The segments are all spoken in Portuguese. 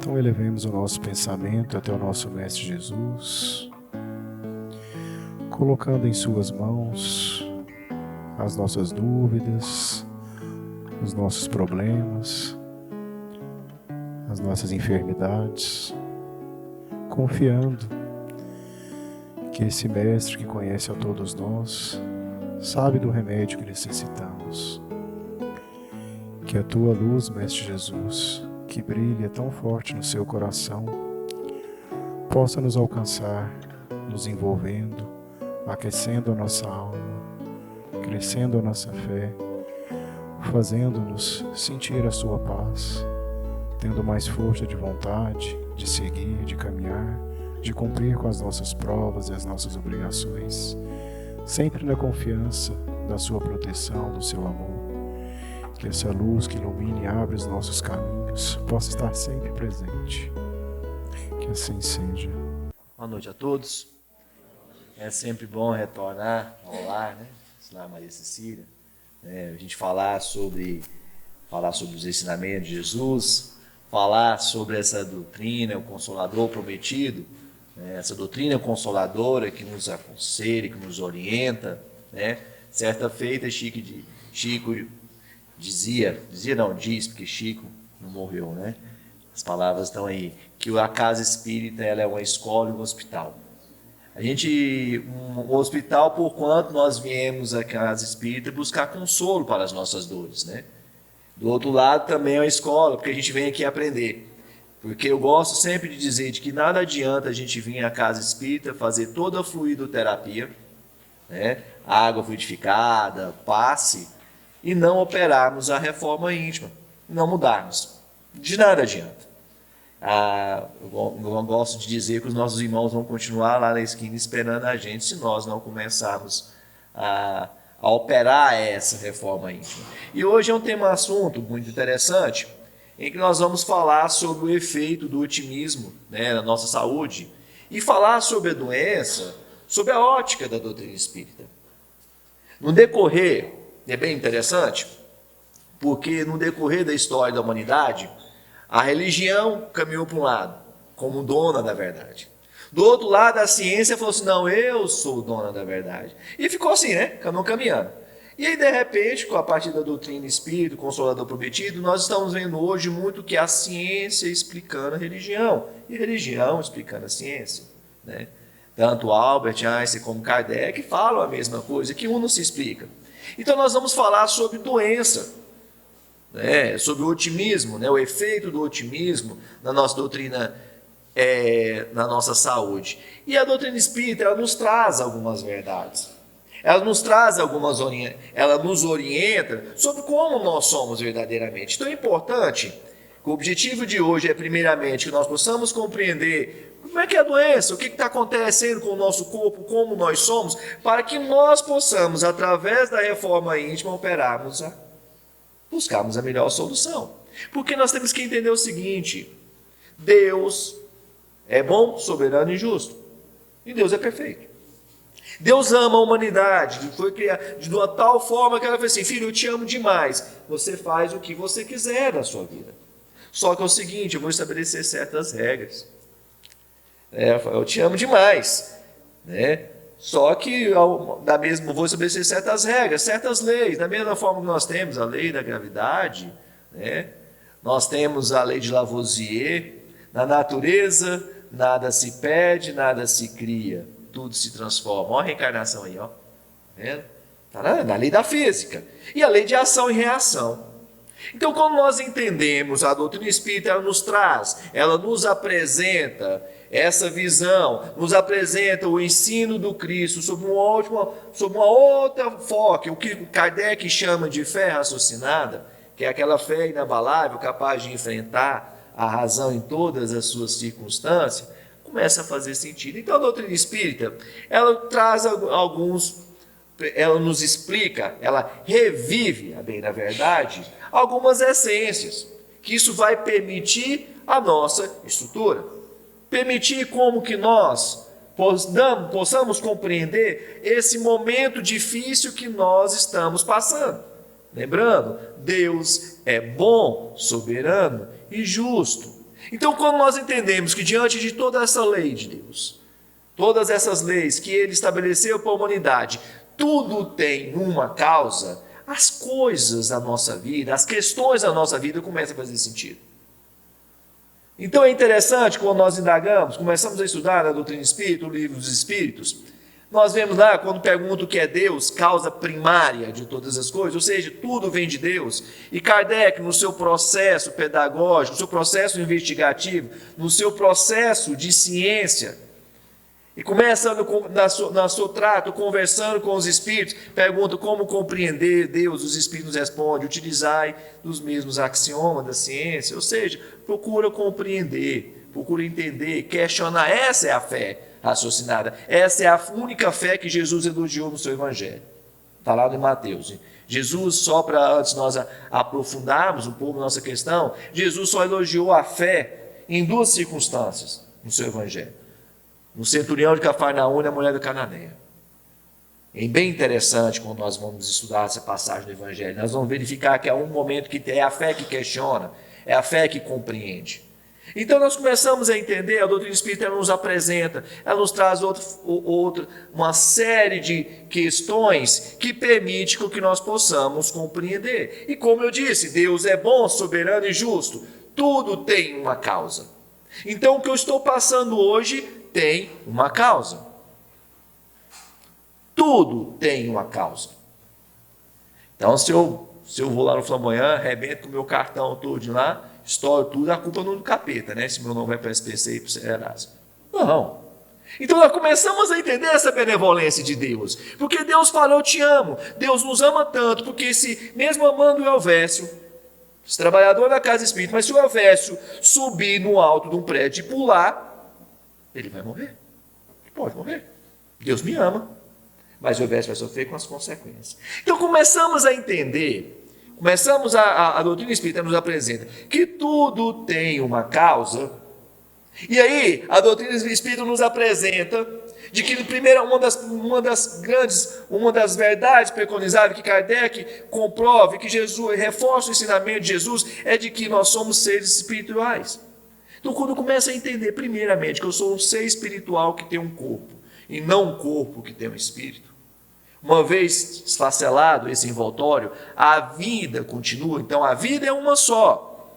Então elevemos o nosso pensamento até o nosso Mestre Jesus, colocando em suas mãos as nossas dúvidas, os nossos problemas, as nossas enfermidades, confiando que esse Mestre que conhece a todos nós, sabe do remédio que necessitamos. Que a tua luz, Mestre Jesus, que brilha tão forte no seu coração, possa nos alcançar, nos envolvendo, aquecendo a nossa alma, crescendo a nossa fé, fazendo-nos sentir a sua paz, tendo mais força de vontade, de seguir, de caminhar, de cumprir com as nossas provas e as nossas obrigações, sempre na confiança da sua proteção, do seu amor. Que essa luz que ilumine e abre os nossos caminhos possa estar sempre presente. Que assim seja. Boa noite a todos. É sempre bom retornar ao lar, né? Lar Maria Cecília. A gente falar sobre os ensinamentos de Jesus, falar sobre essa doutrina, o Consolador prometido, essa doutrina consoladora que nos aconselha, que nos orienta, né? Certa feita, Chico diz, porque Chico não morreu, né? As palavras estão aí, que a casa espírita ela é uma escola e um hospital. Um hospital, por quanto nós viemos à casa espírita buscar consolo para as nossas dores, né? Do outro lado também é uma escola, porque a gente vem aqui aprender. Porque eu gosto sempre de dizer de que nada adianta a gente vir à casa espírita fazer toda a fluidoterapia, né? Água fluidificada, passe, e não operarmos a reforma íntima, não mudarmos. De nada adianta. Eu gosto de dizer que os nossos irmãos vão continuar lá na esquina esperando a gente se nós não começarmos a operar essa reforma íntima. E hoje é um assunto muito interessante, em que nós vamos falar sobre o efeito do otimismo, né, na nossa saúde, e falar sobre a doença, sobre a ótica da doutrina espírita. No decorrer, é bem interessante, porque no decorrer da história da humanidade, a religião caminhou para um lado, como dona da verdade. Do outro lado, a ciência falou assim, não, eu sou dona da verdade. E ficou assim, né? Caminhando. E aí, de repente, a partir da doutrina espírita, o Consolador prometido, nós estamos vendo hoje muito que a ciência explicando a religião, e a religião explicando a ciência, né? Tanto Albert Einstein como Kardec falam a mesma coisa, que um não se explica. Então nós vamos falar sobre doença, né? Sobre o otimismo, né? O efeito do otimismo na nossa doutrina, na nossa saúde. E a doutrina espírita, ela nos traz algumas verdades. Ela nos traz ela nos orienta sobre como nós somos verdadeiramente. Então é importante, o objetivo de hoje é primeiramente que nós possamos compreender como é que é a doença, o que está acontecendo com o nosso corpo, como nós somos, para que nós possamos, através da reforma íntima, buscarmos a melhor solução. Porque nós temos que entender o seguinte, Deus é bom, soberano e justo. E Deus é perfeito. Deus ama a humanidade, foi criado de uma tal forma que ela fez assim, filho, eu te amo demais, você faz o que você quiser na sua vida. Só que é o seguinte, eu vou estabelecer certas regras. Eu te amo demais, né? Só que vou estabelecer certas regras, certas leis, da mesma forma que nós temos a lei da gravidade, né? Nós temos a lei de Lavoisier, na natureza nada se perde, nada se cria, tudo se transforma. Olha a reencarnação aí, ó. Está na lei da física. E a lei de ação e reação. Então, quando nós entendemos a doutrina espírita, ela nos apresenta essa visão, nos apresenta o ensino do Cristo sobre uma outra foco, o que Kardec chama de fé raciocinada, que é aquela fé inabalável, capaz de enfrentar a razão em todas as suas circunstâncias, começa a fazer sentido. Então, a doutrina espírita, ela traz ela nos explica, ela revive, a bem da verdade, algumas essências, que isso vai permitir a nossa estrutura, permitir como que nós possamos compreender esse momento difícil que nós estamos passando. Lembrando, Deus é bom, soberano e justo. Então, quando nós entendemos que diante de toda essa lei de Deus, todas essas leis que Ele estabeleceu para a humanidade, tudo tem uma causa, as coisas da nossa vida, as questões da nossa vida começam a fazer sentido. Então é interessante quando nós indagamos, começamos a estudar na doutrina espírita, o livro dos Espíritos, nós vemos lá, quando pergunta o que é Deus, causa primária de todas as coisas, ou seja, tudo vem de Deus. E Kardec, no seu processo pedagógico, no seu processo investigativo, no seu processo de ciência, e começa no seu trato, conversando com os espíritos, pergunta como compreender Deus, os espíritos respondem, utilizai dos mesmos axiomas da ciência, ou seja, procura compreender, procura entender, questionar. Essa é a fé raciocinada, essa é a única fé que Jesus elogiou no seu evangelho. Está lá em Mateus. Jesus, só para antes nós aprofundarmos um pouco nossa questão, Jesus só elogiou a fé em duas circunstâncias no seu evangelho. No centurião de Cafarnaum e na mulher da Cananeia. É bem interessante quando nós vamos estudar essa passagem do Evangelho. Nós vamos verificar que há um momento que é a fé que questiona, é a fé que compreende. Então nós começamos a entender, a doutrina espírita nos apresenta, ela nos traz uma série de questões que permite que nós possamos compreender. E como eu disse, Deus é bom, soberano e justo. Tudo tem uma causa. Então o que eu estou passando hoje tem uma causa. Tudo tem uma causa. Então, se eu vou lá no Flamboyant, arrebento com o meu cartão todo lá, estouro tudo, a culpa não é do capeta, né? Se meu nome vai para a SPC e para o Serasa. Não. Então, nós começamos a entender essa benevolência de Deus. Porque Deus fala, eu te amo. Deus nos ama tanto, porque se, mesmo amando o Elvésio, esse trabalhador da casa espírita, mas se o Elvésio subir no alto de um prédio e pular, ele vai morrer. Ele pode morrer. Deus me ama. Mas o Elvésio vai sofrer com as consequências. Então começamos a entender, a doutrina espírita nos apresenta que tudo tem uma causa. E aí a doutrina espírita nos apresenta de que primeiro uma das verdades preconizáveis que Kardec comprove, que Jesus reforça o ensinamento de Jesus, é de que nós somos seres espirituais. Então, quando começa a entender, primeiramente, que eu sou um ser espiritual que tem um corpo, e não um corpo que tem um espírito, uma vez esfacelado esse envoltório, a vida continua. Então, a vida é uma só.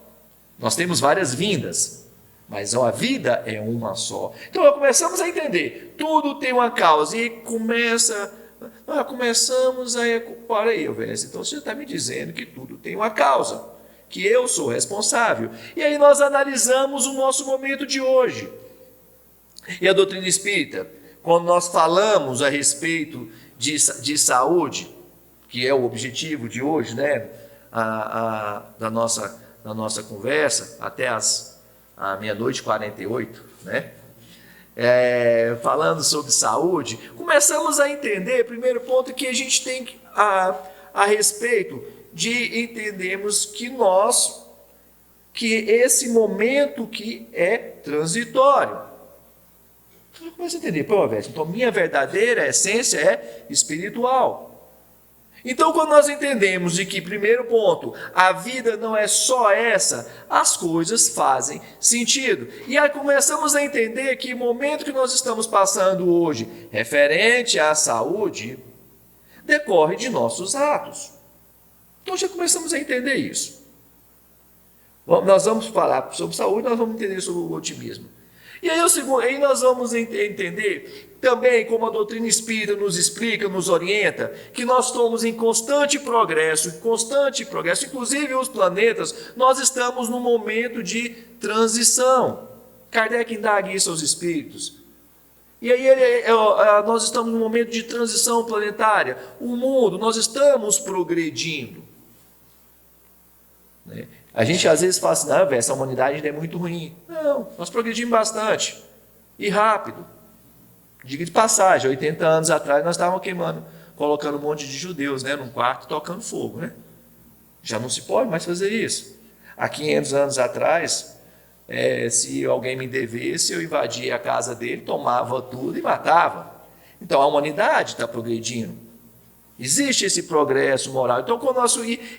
Nós temos várias vindas, mas a vida é uma só. Então, nós começamos a entender, tudo tem uma causa, e começamos a... Para aí, Elvésio, então você está me dizendo que tudo tem uma causa, que eu sou responsável. E aí nós analisamos o nosso momento de hoje. E a doutrina espírita, quando nós falamos a respeito de saúde, que é o objetivo de hoje, né, da nossa conversa, até a meia-noite e 48, né, falando sobre saúde, começamos a entender, primeiro ponto, que a gente tem a respeito de entendermos que esse momento que é transitório. Eu começo a entender, então minha verdadeira essência é espiritual. Então, quando nós entendemos de que, primeiro ponto, a vida não é só essa, as coisas fazem sentido. E aí começamos a entender que o momento que nós estamos passando hoje, referente à saúde, decorre de nossos atos. Então já começamos a entender isso. Nós vamos falar sobre saúde, nós vamos entender sobre o otimismo. E aí nós vamos entender também como a doutrina espírita nos explica, nos orienta, que nós estamos em constante progresso, inclusive os planetas, nós estamos num momento de transição. Kardec indaga isso aos espíritos. E aí nós estamos num momento de transição planetária. O mundo, nós estamos progredindo. A gente às vezes fala assim, não, essa humanidade ainda é muito ruim. Não, nós progredimos bastante e rápido. Diga de passagem, 80 anos atrás nós estávamos colocando um monte de judeus, né, num quarto tocando fogo, né? Já não se pode mais fazer isso. Há 500 anos atrás, se alguém me devesse, eu invadia a casa dele, tomava tudo e matava. Então a humanidade está progredindo. Existe esse progresso moral. Então,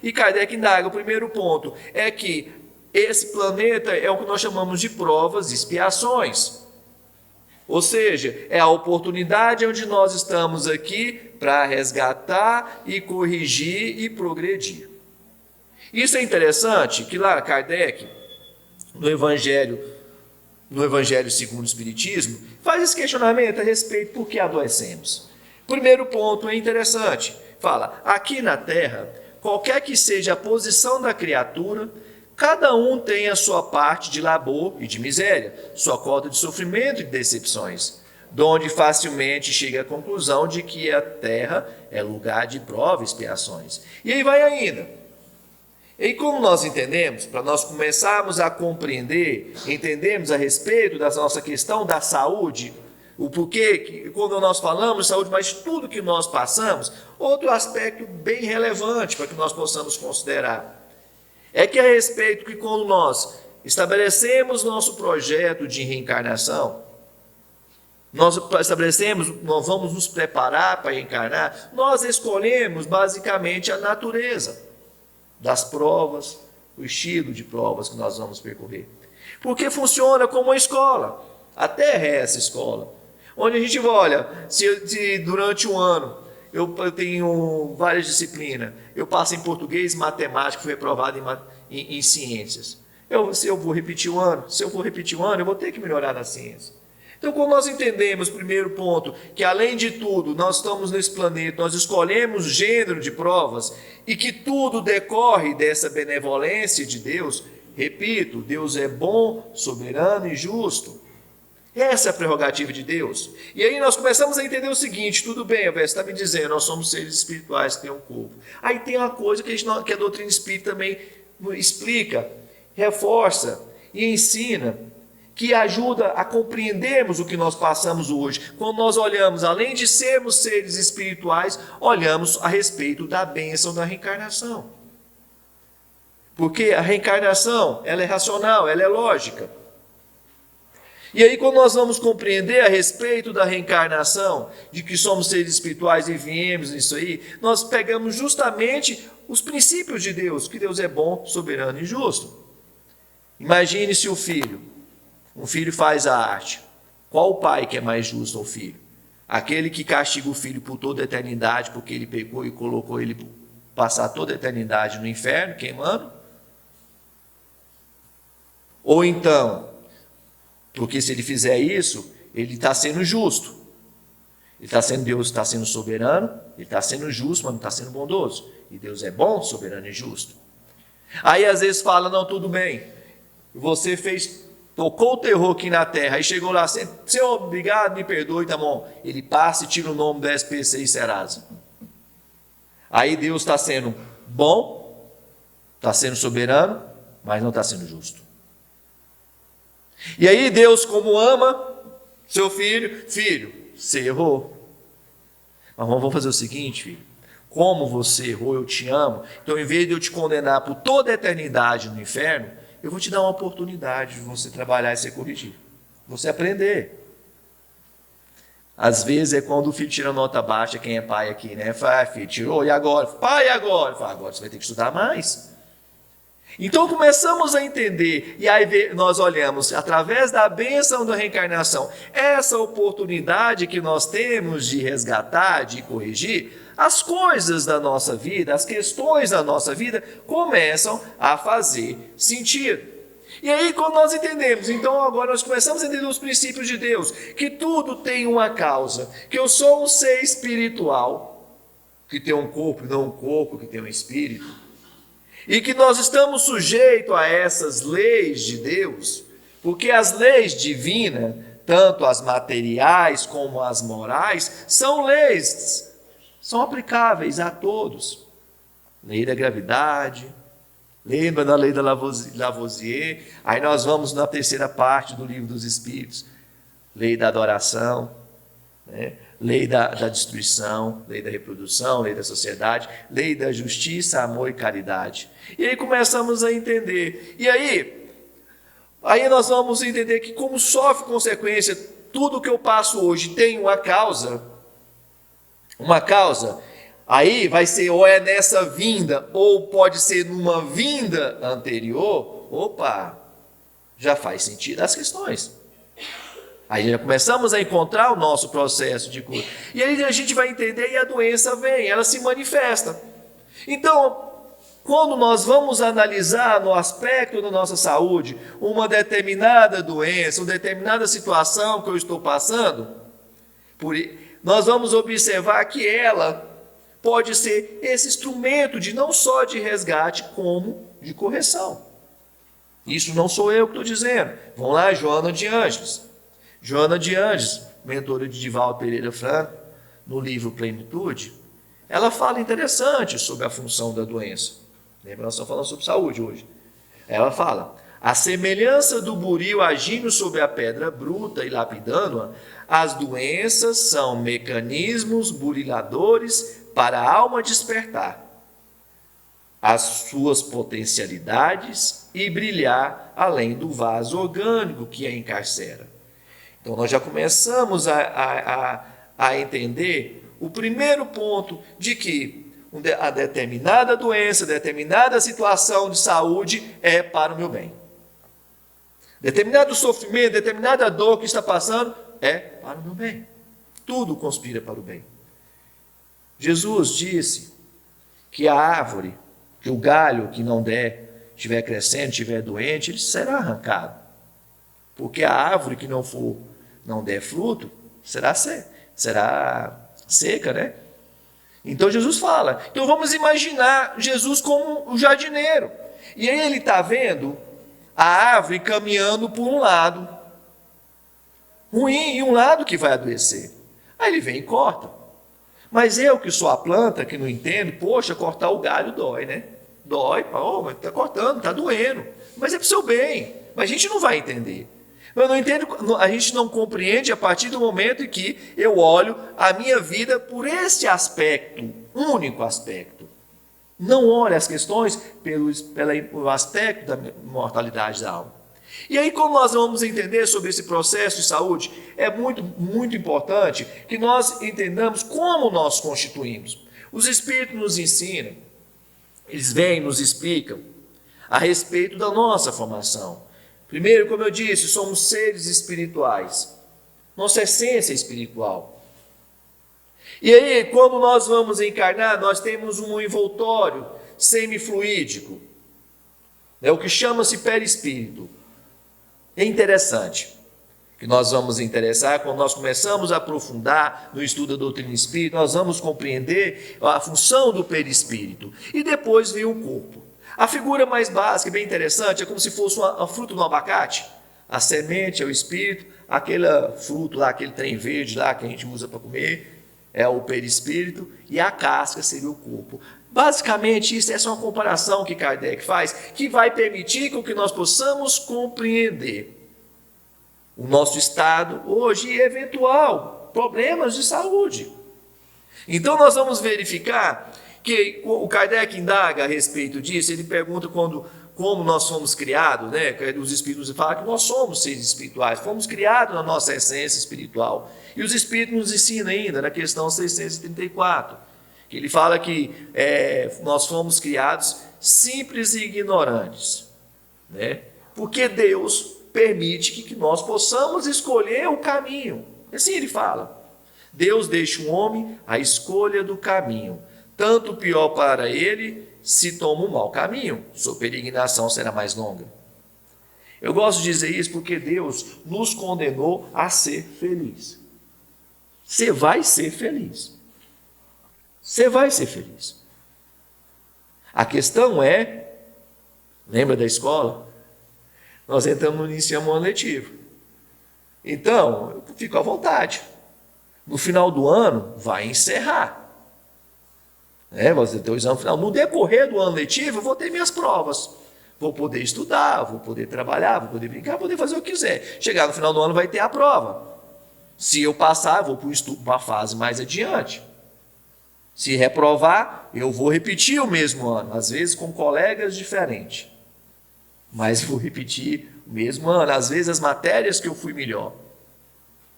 e Kardec indaga, o primeiro ponto é que esse planeta é o que nós chamamos de provas e expiações. Ou seja, é a oportunidade onde nós estamos aqui para resgatar e corrigir e progredir. Isso é interessante, que lá Kardec, no Evangelho segundo o Espiritismo, faz esse questionamento a respeito por que adoecemos. Primeiro ponto é interessante, fala, aqui na Terra, qualquer que seja a posição da criatura, cada um tem a sua parte de labor e de miséria, sua cota de sofrimento e de decepções, donde facilmente chega à conclusão de que a terra é lugar de prova e expiações. E aí vai ainda. E como nós entendemos, para nós começarmos a compreender, entendermos a respeito da nossa questão da saúde, o porquê, quando nós falamos de saúde, mas tudo que nós passamos, outro aspecto bem relevante para que nós possamos considerar. É que a respeito que quando nós estabelecemos nosso projeto de reencarnação, nós vamos nos preparar para reencarnar, nós escolhemos basicamente a natureza das provas, o estilo de provas que nós vamos percorrer. Porque funciona como uma escola, a Terra é essa escola, onde a gente olha, se durante um ano eu tenho várias disciplinas. Eu passo em português, matemática, fui reprovado em ciências. Se eu vou repetir o ano, eu vou ter que melhorar na ciência. Então, quando nós entendemos, primeiro ponto, que além de tudo, nós estamos nesse planeta, nós escolhemos gênero de provas e que tudo decorre dessa benevolência de Deus, repito, Deus é bom, soberano e justo. Essa é a prerrogativa de Deus. E aí nós começamos a entender o seguinte, tudo bem, você está me dizendo, nós somos seres espirituais que têm um corpo. Aí tem uma coisa que a doutrina espírita também explica, reforça e ensina, que ajuda a compreendermos o que nós passamos hoje. Quando nós olhamos, além de sermos seres espirituais, olhamos a respeito da bênção da reencarnação. Porque a reencarnação, ela é racional, ela é lógica. E aí, quando nós vamos compreender a respeito da reencarnação, de que somos seres espirituais e viemos nisso aí, nós pegamos justamente os princípios de Deus, que Deus é bom, soberano e justo. Imagine se um filho faz a arte. Qual o pai que é mais justo ao filho? Aquele que castiga o filho por toda a eternidade, porque ele pecou e colocou ele passar toda a eternidade no inferno, queimando? Ou então, porque se ele fizer isso, ele está sendo justo. Deus está sendo soberano, ele está sendo justo, mas não está sendo bondoso. E Deus é bom, soberano e justo. Aí às vezes fala, não, tudo bem, você tocou o terror aqui na terra, aí chegou lá, Senhor, obrigado, me perdoe, tá bom. Ele passa e tira o nome do SPC e Serasa. Aí Deus está sendo bom, está sendo soberano, mas não está sendo justo. E aí Deus, como ama seu filho, você errou. Mas vamos fazer o seguinte, filho, como você errou, eu te amo, então em vez de eu te condenar por toda a eternidade no inferno, eu vou te dar uma oportunidade de você trabalhar e ser corrigido, você aprender. Às vezes é quando o filho tira nota baixa, quem é pai aqui, né? Fala, filho, tirou, e agora? Pai, e agora? Fala, agora você vai ter que estudar mais. Então começamos a entender, e aí nós olhamos, através da bênção da reencarnação, essa oportunidade que nós temos de resgatar, de corrigir, as coisas da nossa vida, as questões da nossa vida, começam a fazer sentido. E aí quando nós entendemos, então agora nós começamos a entender os princípios de Deus, que tudo tem uma causa, que eu sou um ser espiritual, que tem um corpo, não um corpo, que tem um espírito, e que nós estamos sujeitos a essas leis de Deus, porque as leis divinas, tanto as materiais como as morais, são leis, são aplicáveis a todos. Lei da gravidade, lembra da lei da Lavoisier? Aí nós vamos na terceira parte do Livro dos Espíritos, lei da adoração, né? Lei da destruição, lei da reprodução, lei da sociedade, lei da justiça, amor e caridade. E aí começamos a entender. E aí nós vamos entender que como sofre consequência, tudo que eu passo hoje tem uma causa, aí vai ser ou é nessa vinda, ou pode ser numa vinda anterior, opa, já faz sentido as questões. Aí já começamos a encontrar o nosso processo de cura. E aí a gente vai entender e a doença vem, ela se manifesta. Então, quando nós vamos analisar no aspecto da nossa saúde uma determinada doença, uma determinada situação que eu estou passando, nós vamos observar que ela pode ser esse instrumento de não só de resgate, como de correção. Isso não sou eu que estou dizendo. Vamos lá, Joana de Ângeles. Joana de Ângeles, mentora de Divaldo Pereira Franco, no livro Plenitude, ela fala interessante sobre a função da doença. Lembra, nós estamos falando sobre saúde hoje. Ela fala: a semelhança do buril agindo sobre a pedra bruta e lapidando-a, as doenças são mecanismos buriladores para a alma despertar as suas potencialidades e brilhar além do vaso orgânico que a encarcera. Então, nós já começamos a entender o primeiro ponto de que a determinada doença, determinada situação de saúde é para o meu bem. Determinado sofrimento, determinada dor que está passando é para o meu bem. Tudo conspira para o bem. Jesus disse que a árvore, que o galho que não estiver crescendo, estiver doente, ele será arrancado. Porque a árvore que não der fruto, será seca, né? Então Jesus fala. Então vamos imaginar Jesus como o jardineiro. E aí ele está vendo a árvore caminhando por um lado ruim e um lado que vai adoecer. Aí ele vem e corta. Mas eu que sou a planta, que não entendo, poxa, cortar o galho dói, né? Dói, mas está cortando, está doendo. Mas é para o seu bem. Mas a gente não vai entender. Eu não entendo, a gente não compreende a partir do momento em que eu olho a minha vida por esse aspecto, único aspecto. Não olho as questões pelo aspecto da mortalidade da alma. E aí, quando nós vamos entender sobre esse processo de saúde, é muito, muito importante que nós entendamos como nós constituímos. Os Espíritos nos ensinam, eles vêm, nos explicam a respeito da nossa formação. Primeiro, como eu disse, somos seres espirituais. Nossa essência é espiritual. E aí, quando nós vamos encarnar, nós temos um envoltório semifluídico, o que chama-se perispírito. É interessante que nós vamos interessar, quando nós começamos a aprofundar no estudo da doutrina espírita, nós vamos compreender a função do perispírito. E depois vem o corpo. A figura mais básica, bem interessante, é como se fosse a fruta do abacate. A semente é o espírito, aquele fruto lá, aquele trem verde lá que a gente usa para comer, é o perispírito, e a casca seria o corpo. Basicamente, isso é só uma comparação que Kardec faz, que vai permitir que nós possamos compreender o nosso estado hoje e eventual problemas de saúde. Então, nós vamos verificar que o Kardec indaga a respeito disso. Ele pergunta como nós fomos criados, né? Os Espíritos falam que nós somos seres espirituais, fomos criados na nossa essência espiritual. E os Espíritos nos ensinam ainda, na questão 634, que ele fala que nós fomos criados simples e ignorantes, né? Porque Deus permite que nós possamos escolher o caminho. Assim ele fala. Deus deixa o homem a escolha do caminho. Tanto pior para ele se toma um mau caminho, sua peregrinação será mais longa. Eu gosto de dizer isso porque Deus nos condenou a ser feliz. Você vai ser feliz. Você vai ser feliz. A questão é, lembra da escola? Nós entramos no início do ano letivo. Então, eu fico à vontade. No final do ano, vai encerrar. Você tem o exame final. No decorrer do ano letivo, eu vou ter minhas provas. Vou poder estudar, vou poder trabalhar, vou poder brincar, vou poder fazer o que quiser. Chegar no final do ano, vai ter a prova. Se eu passar, eu vou para uma fase mais adiante. Se reprovar, eu vou repetir o mesmo ano, às vezes com colegas diferentes. Mas vou repetir o mesmo ano, às vezes as matérias que eu fui melhor.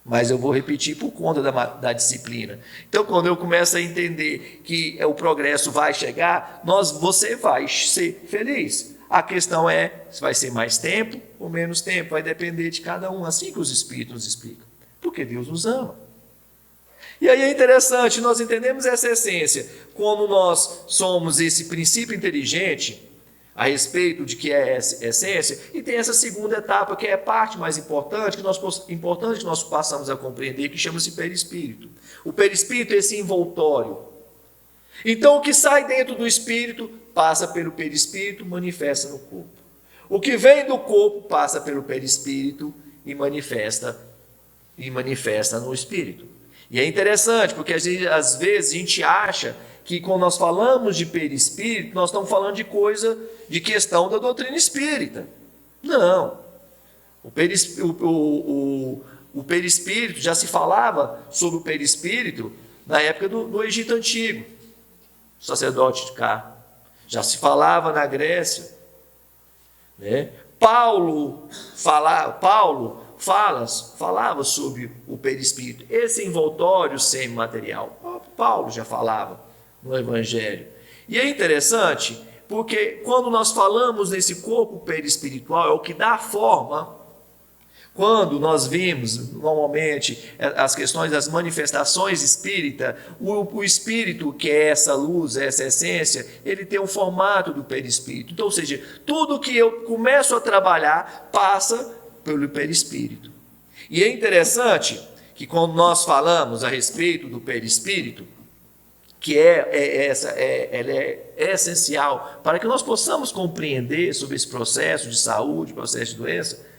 Mas eu vou repetir por conta da disciplina. Então, quando eu começo a entender que o progresso vai chegar, você vai ser feliz. A questão é se vai ser mais tempo ou menos tempo, vai depender de cada um, assim que os Espíritos nos explicam. Porque Deus nos ama. E aí é interessante, nós entendemos essa essência, como nós somos esse princípio inteligente a respeito de que é essa essência, e tem essa segunda etapa, que é a parte mais importante, que nós passamos a compreender, que chama-se perispírito. O perispírito é esse envoltório. Então, o que sai dentro do espírito, passa pelo perispírito, manifesta no corpo. O que vem do corpo, passa pelo perispírito e manifesta no espírito. E é interessante, porque às vezes a gente acha que quando nós falamos de perispírito, nós estamos falando de coisa, de questão da doutrina espírita. Não. O perispírito, já se falava sobre o perispírito na época do Egito Antigo, sacerdote de Cá. Já se falava na Grécia. Né? Paulo falava sobre o perispírito, esse envoltório semimaterial. Paulo já falava no Evangelho. E é interessante, porque quando nós falamos nesse corpo perispiritual, é o que dá forma. Quando nós vimos, normalmente, as questões das manifestações espírita, o espírito, que é essa luz, essa essência, ele tem o formato do perispírito. Então, ou seja, tudo que eu começo a trabalhar passa pelo perispírito. E é interessante que quando nós falamos a respeito do perispírito, que ela é essencial para que nós possamos compreender sobre esse processo de saúde, processo de doença.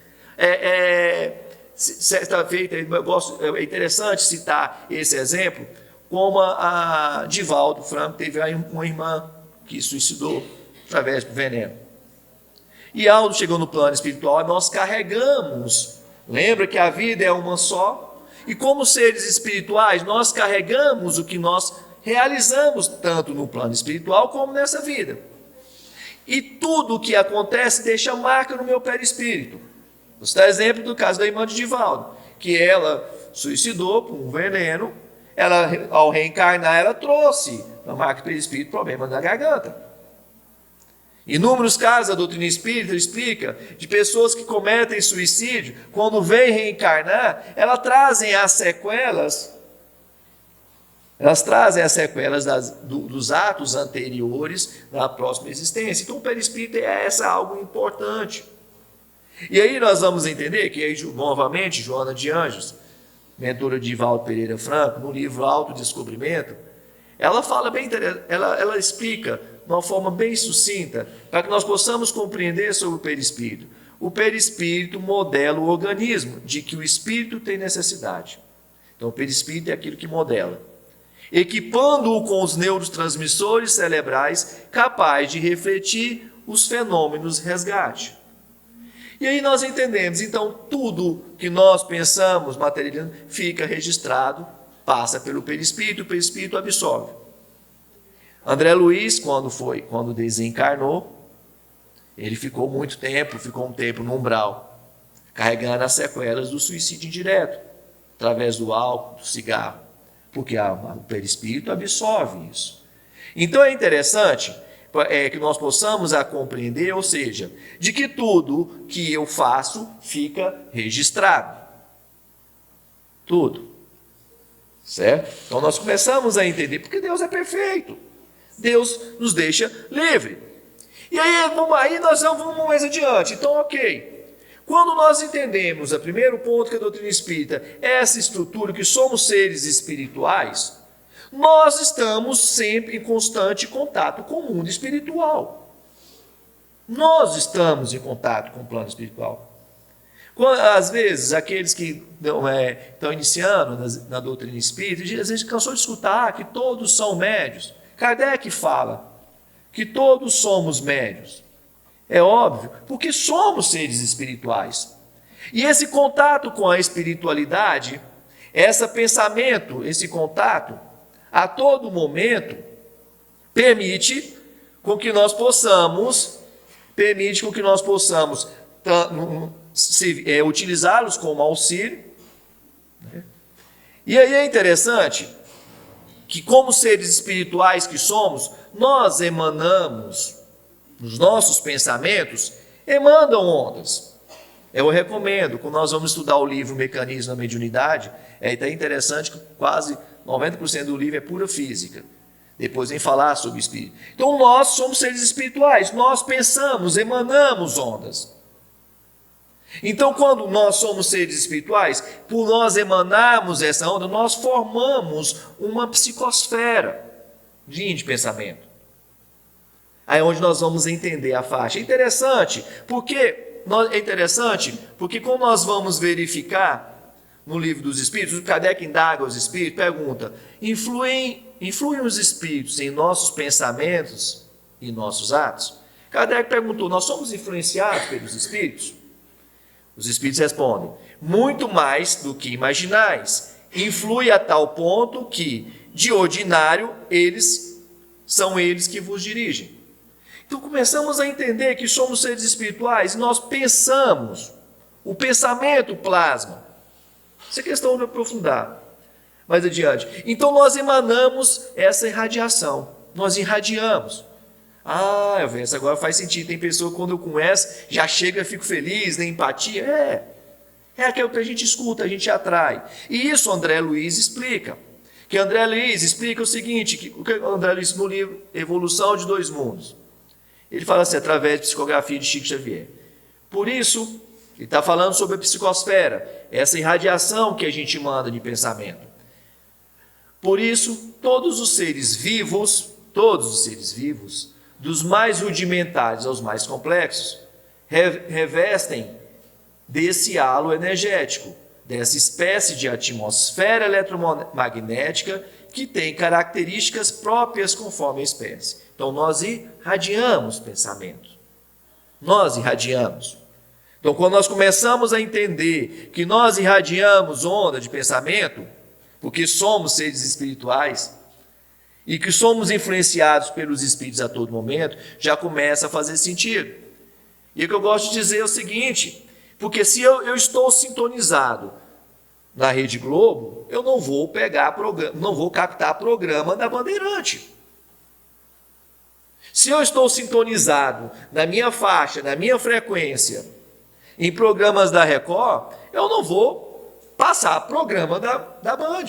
Certa feita, é interessante citar esse exemplo, como a Divaldo Franco teve uma irmã que suicidou através do veneno. E Aldo chegou no plano espiritual e nós carregamos, lembra que a vida é uma só? E como seres espirituais, nós carregamos o que nós realizamos tanto no plano espiritual como nessa vida. E tudo o que acontece deixa marca no meu perispírito. Vou citar exemplo do caso da irmã de Divaldo, que ela suicidou por um veneno, ela, ao reencarnar, ela trouxe na marca do perispírito problema da garganta. Inúmeros casos a doutrina espírita explica de pessoas que cometem suicídio, quando vêm reencarnar, elas trazem as sequelas dos atos anteriores da próxima existência. Então o perispírito é algo importante. E aí nós vamos entender que, aí, novamente, Joana de Anjos, mentora de Divaldo Pereira Franco, no livro Autodescobrimento, ela fala ela explica de uma forma bem sucinta, para que nós possamos compreender sobre o perispírito. O perispírito modela o organismo, de que o espírito tem necessidade. Então o perispírito é aquilo que modela, equipando-o com os neurotransmissores cerebrais capazes de refletir os fenômenos resgate. E aí nós entendemos, então, tudo que nós pensamos, materializando, fica registrado, passa pelo perispírito, o perispírito absorve. André Luiz, quando desencarnou, ele ficou um tempo no umbral, carregando as sequelas do suicídio indireto, através do álcool, do cigarro, porque o perispírito absorve isso. Então é interessante que nós possamos compreender, ou seja, de que tudo que eu faço fica registrado. Tudo. Certo? Então nós começamos a entender, porque Deus é perfeito. Deus nos deixa livre. E aí nós vamos mais adiante. Então, ok. Quando nós entendemos, o primeiro ponto que a doutrina espírita é essa estrutura, que somos seres espirituais, nós estamos sempre em constante contato com o mundo espiritual. Nós estamos em contato com o plano espiritual. Às vezes, aqueles que estão iniciando na doutrina espírita, às vezes cansou de escutar que todos são médios. Kardec fala que todos somos médios. É óbvio, porque somos seres espirituais. E esse contato com a espiritualidade, esse pensamento, esse contato, a todo momento, permite com que nós possamos utilizá-los como auxílio. E aí é interessante que, como seres espirituais que somos, nós emanamos nos nossos pensamentos, emanam ondas. Eu recomendo, quando nós vamos estudar o livro Mecanismo da Mediunidade, é até interessante que quase 90% do livro é pura física. Depois vem falar sobre espírito. Então nós somos seres espirituais, nós pensamos, emanamos ondas. Então quando nós somos seres espirituais, por nós emanarmos essa onda, nós formamos uma psicosfera de pensamento. Aí é onde nós vamos entender a faixa. É interessante porque quando nós vamos verificar no livro dos Espíritos, o Kardec indaga os Espíritos, pergunta: influem os Espíritos em nossos pensamentos e nossos atos? Kardec perguntou: nós somos influenciados pelos Espíritos? Os Espíritos respondem: muito mais do que imaginais. Influi a tal ponto que, de ordinário, são eles que vos dirigem. Então começamos a entender que somos seres espirituais, nós pensamos, o pensamento plasma. Essa é questão de aprofundar mais adiante. Então nós emanamos essa irradiação, nós irradiamos. Isso agora faz sentido. Tem pessoa que quando eu conheço, já chega e fico feliz, né? Empatia. É aquilo que a gente escuta, a gente atrai. E isso André Luiz explica. Que André Luiz explica o seguinte, o que André Luiz no livro Evolução de Dois Mundos. Ele fala assim, através de psicografia de Chico Xavier. Por isso, ele está falando sobre a psicosfera, essa irradiação que a gente manda de pensamento. Por isso, todos os seres vivos, dos mais rudimentares aos mais complexos, revestem desse halo energético, dessa espécie de atmosfera eletromagnética que tem características próprias conforme a espécie. Então, nós irradiamos pensamento. Nós irradiamos. Então, quando nós começamos a entender que nós irradiamos onda de pensamento, porque somos seres espirituais, e que somos influenciados pelos espíritos a todo momento, já começa a fazer sentido. E o que eu gosto de dizer é o seguinte, porque se eu estou sintonizado na Rede Globo, eu não vou captar programa da Bandeirante. Se eu estou sintonizado na minha faixa, na minha frequência, em programas da Record, eu não vou passar programa da Band.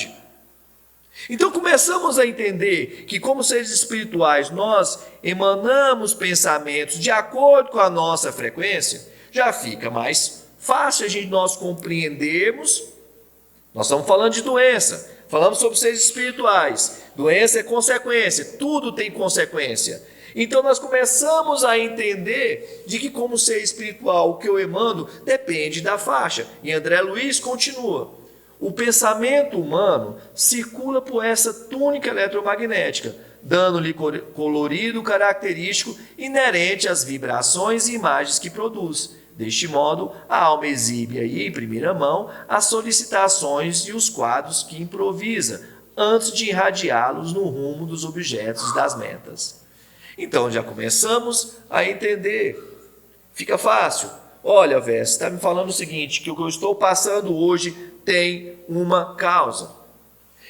Então começamos a entender que, como seres espirituais, nós emanamos pensamentos de acordo com a nossa frequência, já fica mais fácil nós compreendermos. Nós estamos falando de doença, falamos sobre seres espirituais. Doença é consequência, tudo tem consequência. Então nós começamos a entender de que, como ser espiritual, o que eu emano depende da faixa. E André Luiz continua: o pensamento humano circula por essa túnica eletromagnética, dando-lhe colorido característico inerente às vibrações e imagens que produz. Deste modo, a alma exibe aí, em primeira mão, as solicitações e os quadros que improvisa, antes de irradiá-los no rumo dos objetos das metas. Então já começamos a entender. Fica fácil. Olha, você está me falando o seguinte, que o que eu estou passando hoje tem uma causa.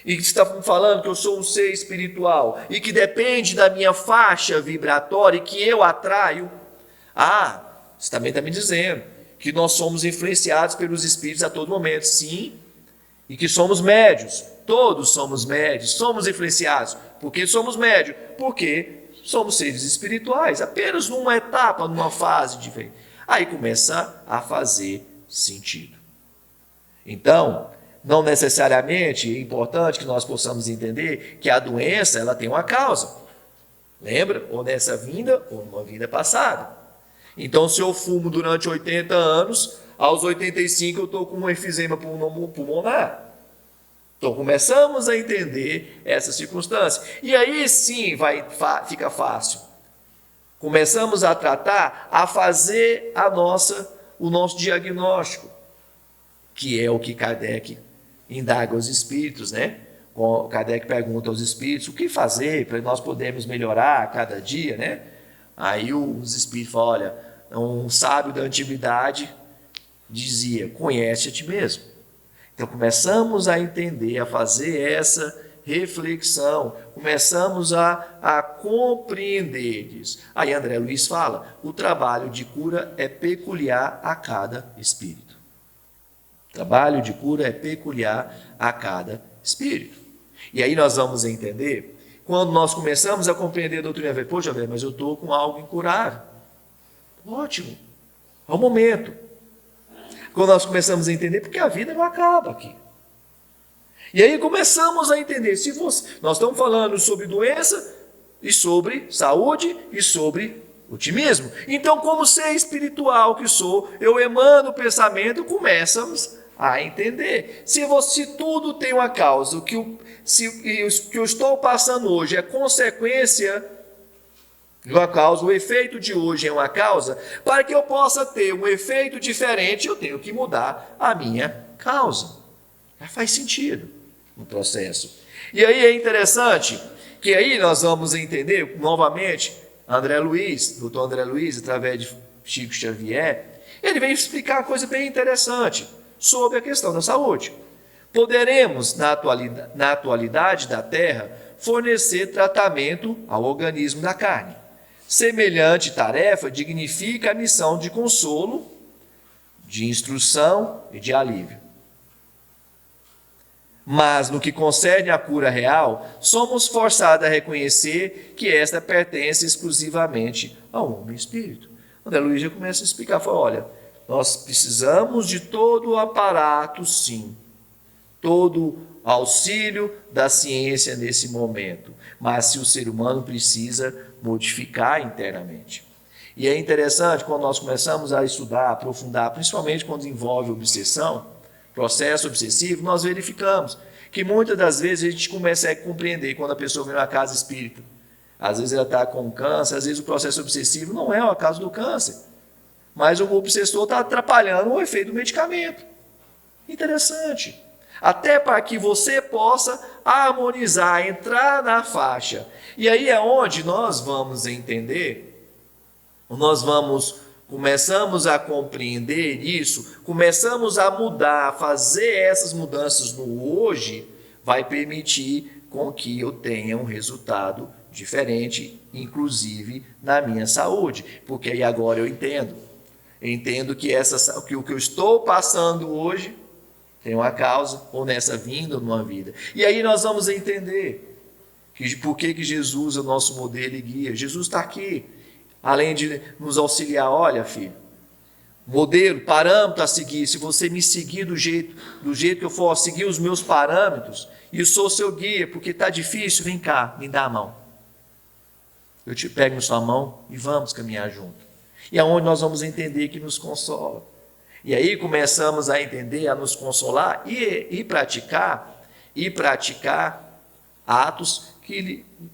E que você está me falando que eu sou um ser espiritual e que depende da minha faixa vibratória e que eu atraio. Você também está me dizendo que nós somos influenciados pelos espíritos a todo momento. Sim, e que somos médios. Todos somos médios, somos influenciados. Por que somos médios? Porque somos seres espirituais, apenas numa etapa, numa fase diferente. Aí começa a fazer sentido. Então, não necessariamente é importante que nós possamos entender que a doença ela tem uma causa. Lembra? Ou nessa vinda, ou numa vida passada. Então, se eu fumo durante 80 anos, aos 85 eu estou com um enfisema pulmonar. Então, começamos a entender essa circunstância. E aí sim fica fácil. Começamos a tratar, a fazer o nosso diagnóstico, que é o que Kardec indaga aos espíritos, né? Kardec pergunta aos espíritos o que fazer para nós podermos melhorar a cada dia, né? Aí os espíritos falam: olha, um sábio da antiguidade dizia: conhece a ti mesmo. Então começamos a entender, a fazer essa reflexão, começamos a compreender isso. Aí André Luiz fala, o trabalho de cura é peculiar a cada espírito. O trabalho de cura é peculiar a cada espírito. E aí nós vamos entender, quando nós começamos a compreender a doutrina, poxa, velho, mas eu estou com algo incurável. Ótimo, é o momento. Quando nós começamos a entender, porque a vida não acaba aqui. E aí começamos a entender, nós estamos falando sobre doença, e sobre saúde, e sobre otimismo. Então, como ser espiritual que sou, eu emano o pensamento, começamos a entender. Se tudo tem uma causa, o que eu estou passando hoje é consequência de uma causa, o efeito de hoje é uma causa, para que eu possa ter um efeito diferente, eu tenho que mudar a minha causa. Já faz sentido no processo. E aí é interessante que aí nós vamos entender, novamente, doutor André Luiz, através de Chico Xavier, ele vem explicar uma coisa bem interessante sobre a questão da saúde. Poderemos, na atualidade da Terra, fornecer tratamento ao organismo da carne. Semelhante tarefa dignifica a missão de consolo, de instrução e de alívio. Mas, no que concerne à cura real, somos forçados a reconhecer que esta pertence exclusivamente ao homem espírito. André Luiz já começa a explicar, fala, olha, nós precisamos de todo o aparato, sim, todo auxílio da ciência nesse momento, mas se o ser humano precisa modificar internamente. E é interessante quando nós começamos a estudar, aprofundar, principalmente quando envolve obsessão, processo obsessivo, nós verificamos que muitas das vezes a gente começa a compreender quando a pessoa vem numa casa espírita. Às vezes ela está com câncer, às vezes o processo obsessivo não é o caso do câncer, mas o obsessor está atrapalhando o efeito do medicamento. Interessante. Até para que você possa harmonizar, entrar na faixa. E aí é onde nós vamos entender, começamos a compreender isso, começamos a mudar, a fazer essas mudanças no hoje, vai permitir com que eu tenha um resultado diferente, inclusive na minha saúde. Porque aí agora eu entendo que o que eu estou passando hoje tem uma causa, ou nessa vinda ou numa vida. E aí nós vamos entender por que Jesus é o nosso modelo e guia. Jesus está aqui, além de nos auxiliar, olha, filho, modelo, parâmetro a seguir, se você me seguir do jeito que eu for, seguir os meus parâmetros, e eu sou seu guia, porque está difícil, vem cá, me dá a mão. Eu te pego na sua mão e vamos caminhar junto. E é onde nós vamos entender que nos consola. E aí começamos a entender, a nos consolar e praticar atos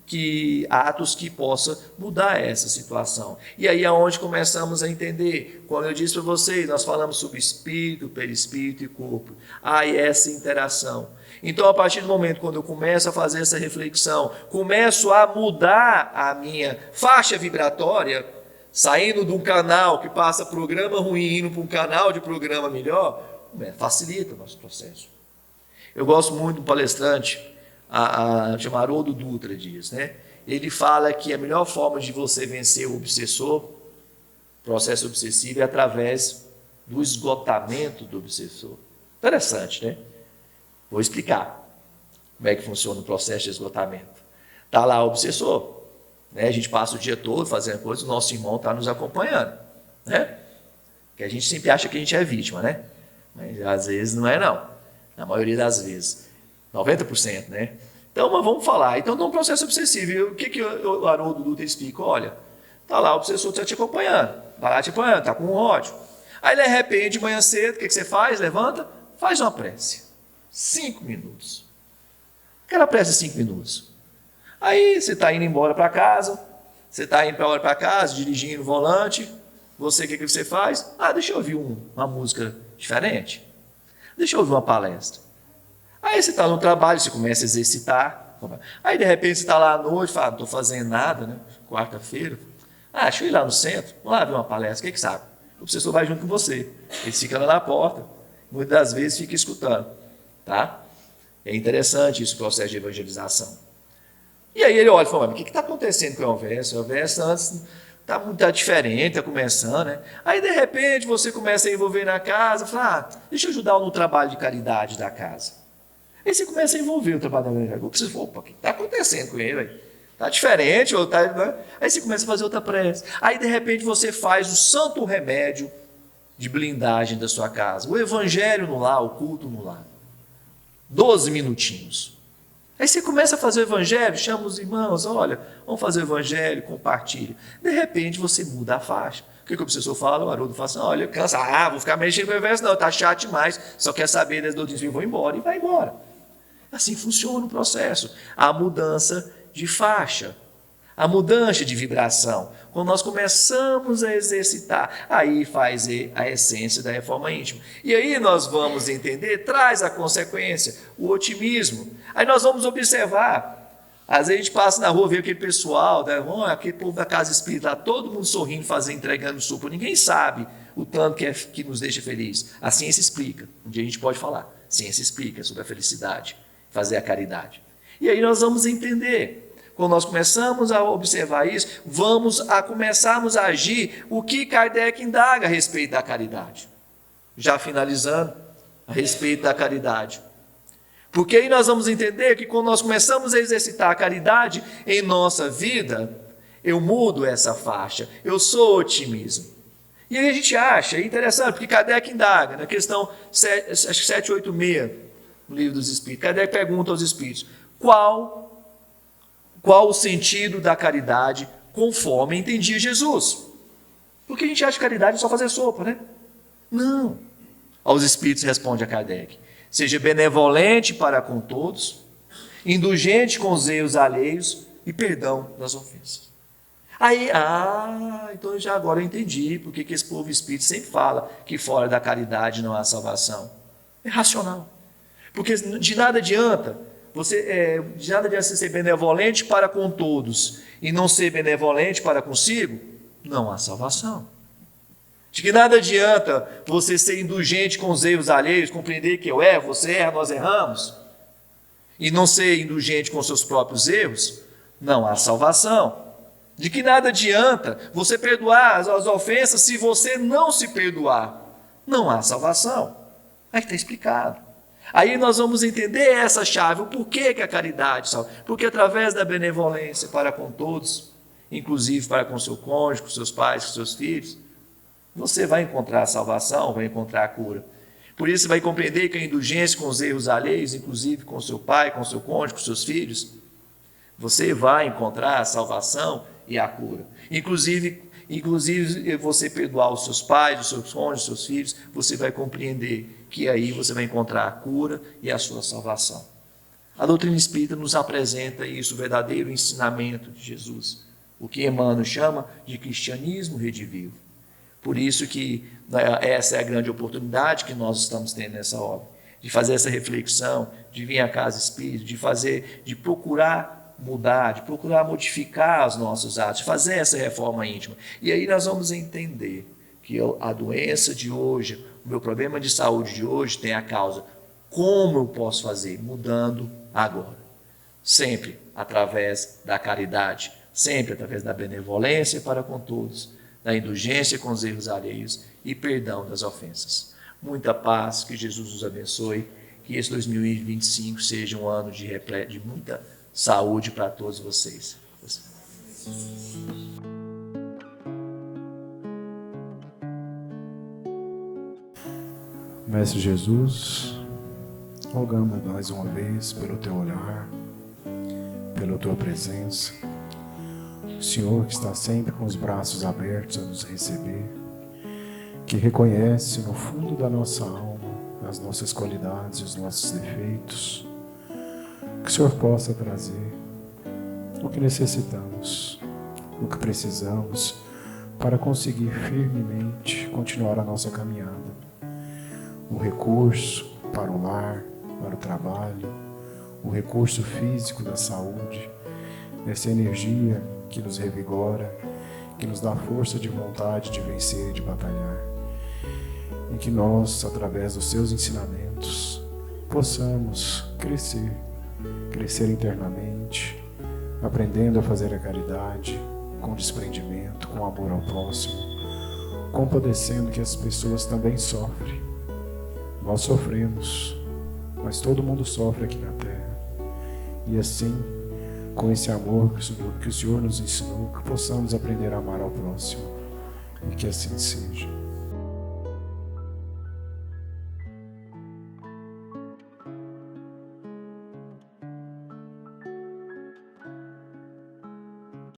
que possam mudar essa situação. E aí é onde começamos a entender, como eu disse para vocês, nós falamos sobre espírito, perispírito e corpo. Aí essa interação. Então, a partir do momento quando eu começo a fazer essa reflexão, começo a mudar a minha faixa vibratória, saindo de um canal que passa programa ruim, indo para um canal de programa melhor, facilita o nosso processo. Eu gosto muito do palestrante, chama Haroldo Dutra diz, né? Ele fala que a melhor forma de você vencer o obsessor, processo obsessivo, é através do esgotamento do obsessor. Interessante, né? Vou explicar como é que funciona o processo de esgotamento. Está lá o obsessor, né? A gente passa o dia todo fazendo coisas, o nosso irmão está nos acompanhando, né? Que a gente sempre acha que a gente é vítima, né? Mas às vezes não é, não. Na maioria das vezes. 90%, né? Então, mas vamos falar. Então, num processo obsessivo, o que o Haroldo Dutra explica? Olha, tá lá, o obsessor está te acompanhando, vai lá te acompanhando, está com ódio. Aí, de repente, de manhã cedo, o que você faz? Levanta, faz uma prece. 5 minutos. Aquela prece 5 minutos. Aí, você está indo embora para casa, dirigindo o volante, o que você faz? Deixa eu ouvir uma música diferente. Deixa eu ouvir uma palestra. Aí você está no trabalho, você começa a exercitar. Aí, de repente, você está lá à noite, fala, não estou fazendo nada, né? Quarta-feira. Deixa eu ir lá no centro, vamos lá ver uma palestra, o que sabe? O professor vai junto com você. Ele fica lá na porta, muitas das vezes fica escutando. Tá? É interessante esse processo de evangelização. E aí ele olha e fala, mas o que está acontecendo com o Elvésio? O Elvésio antes está diferente, está começando, né? Aí de repente você começa a envolver na casa, fala, deixa eu ajudar no trabalho de caridade da casa. Aí você começa a envolver o trabalho da caridade. Você fala, opa, o que está acontecendo com ele? Está diferente, ou tá, né? Aí você começa a fazer outra prece. Aí de repente você faz o santo remédio de blindagem da sua casa. O evangelho no lar, o culto no lar. 12 minutinhos. Aí você começa a fazer o evangelho, chama os irmãos, olha, vamos fazer o evangelho, compartilha. De repente você muda a faixa. O que o obsessor fala? O Haroldo fala assim, olha, cansa, vou ficar mexendo com o verso, não, está chato demais, só quer saber das doutrinas, eu vou embora, e vai embora. Assim funciona o processo. A mudança de faixa, a mudança de vibração. Quando nós começamos a exercitar, aí faz a essência da reforma íntima. E aí nós vamos entender, traz a consequência, o otimismo. Aí nós vamos observar, às vezes a gente passa na rua, vê aquele pessoal, aquele povo da casa espírita, todo mundo sorrindo, entregando suco. Ninguém sabe o tanto que nos deixa feliz. A ciência explica. Um dia a gente pode falar. A ciência explica sobre a felicidade, fazer a caridade. E aí nós vamos entender. Quando nós começamos a observar isso, começarmos a agir o que Kardec indaga a respeito da caridade. Já finalizando, a respeito da caridade. Porque aí nós vamos entender que quando nós começamos a exercitar a caridade em nossa vida, eu mudo essa faixa, eu sou otimismo. E aí a gente acha, é interessante, porque Kardec indaga, na questão 786, no Livro dos Espíritos, Kardec pergunta aos Espíritos, qual o sentido da caridade conforme entendia Jesus? Porque a gente acha que caridade é só fazer sopa, né? Não. Aos Espíritos responde a Kardec, seja benevolente para com todos, indulgente com os erros alheios e perdão das ofensas. Aí, então agora eu entendi porque que esse povo espírita sempre fala que fora da caridade não há salvação. É racional. Porque de nada adianta você ser benevolente para com todos e não ser benevolente para consigo, não há salvação. De que nada adianta você ser indulgente com os erros alheios, compreender que eu erro, você erra, nós erramos, e não ser indulgente com seus próprios erros, não há salvação. De que nada adianta você perdoar as ofensas se você não se perdoar, não há salvação. Aí está explicado. Aí nós vamos entender essa chave, o porquê que a caridade salva. Porque através da benevolência para com todos, inclusive para com seu cônjuge, com seus pais, com seus filhos, você vai encontrar a salvação, vai encontrar a cura. Por isso você vai compreender que a indulgência com os erros alheios, inclusive com seu pai, com seu cônjuge, com seus filhos, você vai encontrar a salvação e a cura. Inclusive você perdoar os seus pais, os seus cônjuges, os seus filhos, você vai compreender que aí você vai encontrar a cura e a sua salvação. A doutrina espírita nos apresenta isso, o verdadeiro ensinamento de Jesus, o que Emmanuel chama de cristianismo redivivo. Por isso que essa é a grande oportunidade que nós estamos tendo nessa obra, de fazer essa reflexão, de vir à casa espírita, de procurar mudar, de procurar modificar os nossos atos, de fazer essa reforma íntima. E aí nós vamos entender que a doença de hoje, o meu problema de saúde de hoje tem a causa. Como eu posso fazer? Mudando agora. Sempre através da caridade, sempre através da benevolência para com todos, da indulgência com os erros alheios e perdão das ofensas. Muita paz, que Jesus nos abençoe, que esse 2025 seja um ano de muita saúde para todos vocês. Mestre Jesus, rogamos mais uma vez pelo teu olhar, pela tua presença. O Senhor que está sempre com os braços abertos a nos receber, que reconhece no fundo da nossa alma as nossas qualidades e os nossos defeitos, que o Senhor possa trazer o que necessitamos, o que precisamos para conseguir firmemente continuar a nossa caminhada. O recurso para o lar, para o trabalho, o recurso físico da saúde, essa energia que nos revigora, que nos dá força de vontade de vencer e de batalhar. E que nós, através dos seus ensinamentos, possamos crescer internamente, aprendendo a fazer a caridade, com desprendimento, com amor ao próximo, compadecendo que as pessoas também sofrem. Nós sofremos, mas todo mundo sofre aqui na terra. E assim, com esse amor que o Senhor nos ensinou, que possamos aprender a amar ao próximo. E que assim seja.